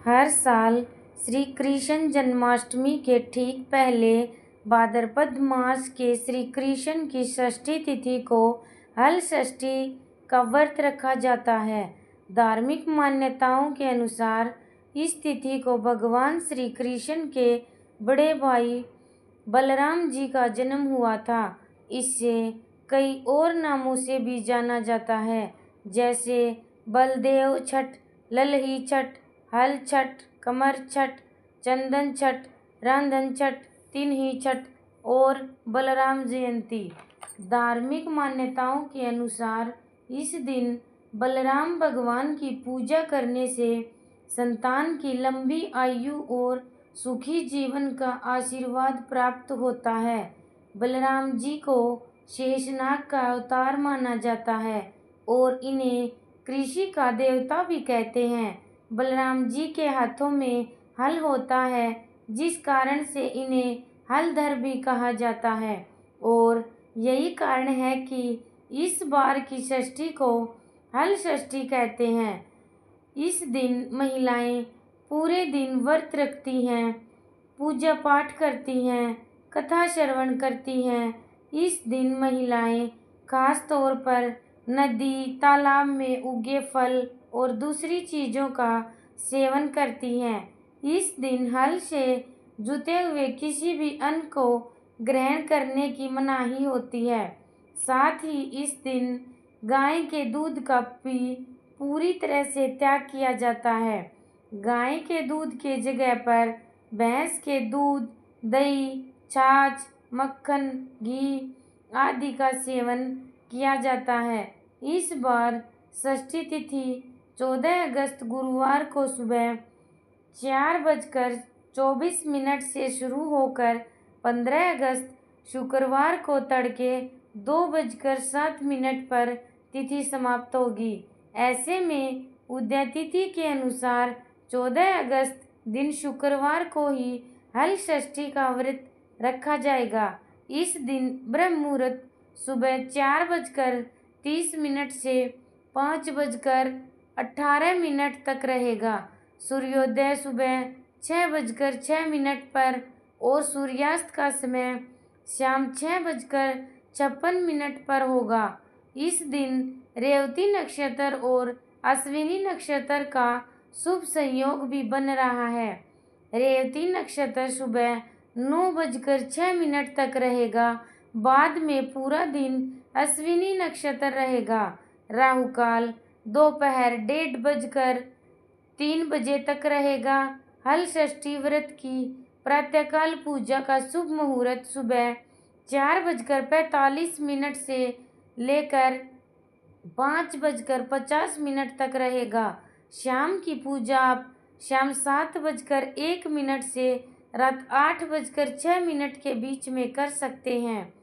हर साल श्री कृष्ण जन्माष्टमी के ठीक पहले भाद्रपद मास के श्री कृष्ण की षष्ठी तिथि को हल षष्ठी का व्रत रखा जाता है। धार्मिक मान्यताओं के अनुसार इस तिथि को भगवान श्री कृष्ण के बड़े भाई बलराम जी का जन्म हुआ था। इसे कई और नामों से भी जाना जाता है, जैसे बलदेव छठ, ललही छठ, हल छठ, कमर छठ, चंदन छठ, रांधन छठ, तिन्ही छठ और बलराम जयंती। धार्मिक मान्यताओं के अनुसार इस दिन बलराम भगवान की पूजा करने से संतान की लंबी आयु और सुखी जीवन का आशीर्वाद प्राप्त होता है। बलराम जी को शेषनाग का अवतार माना जाता है और इन्हें कृषि का देवता भी कहते हैं। बलराम जी के हाथों में हल होता है, जिस कारण से इन्हें हलधर भी कहा जाता है और यही कारण है कि इस बार की षष्ठी को हल षष्ठी कहते हैं। इस दिन महिलाएं पूरे दिन व्रत रखती हैं, पूजा पाठ करती हैं, कथा श्रवण करती हैं। इस दिन महिलाएं खास तौर पर नदी, तालाब में उगे फल और दूसरी चीज़ों का सेवन करती हैं। इस दिन हल से जुते हुए किसी भी अन्न को ग्रहण करने की मनाही होती है। साथ ही इस दिन गाय के दूध का भी पूरी तरह से त्याग किया जाता है। गाय के दूध के जगह पर भैंस के दूध, दही, छाछ, मक्खन, घी आदि का सेवन किया जाता है। इस बार षष्ठी तिथि 14 अगस्त गुरुवार को सुबह 4:24 से शुरू होकर 15 अगस्त शुक्रवार को तड़के 2:07 पर तिथि समाप्त होगी। ऐसे में उदय तिथि के अनुसार 14 अगस्त दिन शुक्रवार को ही हल षष्ठी का व्रत रखा जाएगा। इस दिन ब्रह्म मुहूर्त सुबह 4:30 से 5:18 तक रहेगा। सूर्योदय सुबह 6:06 पर और सूर्यास्त का समय शाम 6:56 पर होगा। इस दिन रेवती नक्षत्र और अश्विनी नक्षत्र का शुभ संयोग भी बन रहा है। रेवती नक्षत्र सुबह 9:06 तक रहेगा। बाद में पूरा दिन अश्विनी नक्षत्र रहेगा। राहु काल दोपहर 1:30 तक रहेगा। हल षष्ठी व्रत की प्रातःकाल पूजा का शुभ मुहूर्त सुबह 4:45 से लेकर 5:50 तक रहेगा। शाम की पूजा आप शाम 7:01 से रात 8:06 के बीच में कर सकते हैं।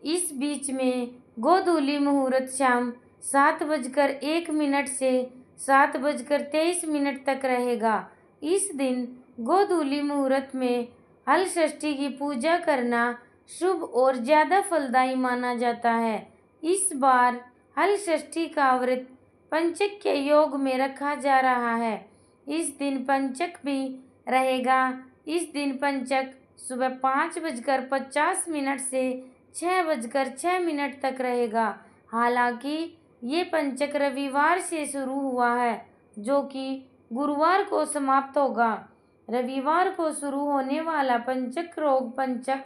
इस बीच में गोधूली मुहूर्त शाम 7:01 से 7:23 तक रहेगा। इस दिन गोधूली मुहूर्त में हल षष्ठी की पूजा करना शुभ और ज़्यादा फलदायी माना जाता है। इस बार हल षष्ठी का व्रत पंचक के योग में रखा जा रहा है। इस दिन पंचक भी रहेगा। इस दिन पंचक सुबह 5:50 से 6:06 तक रहेगा। हालांकि ये पंचक रविवार से शुरू हुआ है, जो कि गुरुवार को समाप्त होगा। रविवार को शुरू होने वाला पंचक रोग पंचक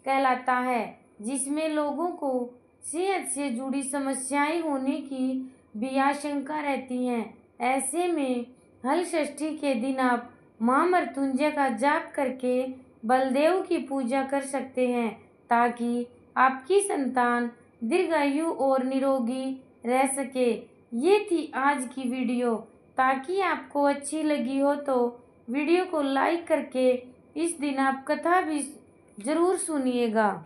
कहलाता है, जिसमें लोगों को सेहत से जुड़ी समस्याएं होने की भी आशंका रहती है। ऐसे में हल षष्ठी के दिन आप मां मृत्युंजय का जाप करके बलदेव की पूजा कर सकते हैं, ताकि आपकी संतान दीर्घायु और निरोगी रह सके। ये थी आज की वीडियो। ताकि आपको अच्छी लगी हो तो वीडियो को लाइक करके इस दिन आप कथा भी ज़रूर सुनिएगा।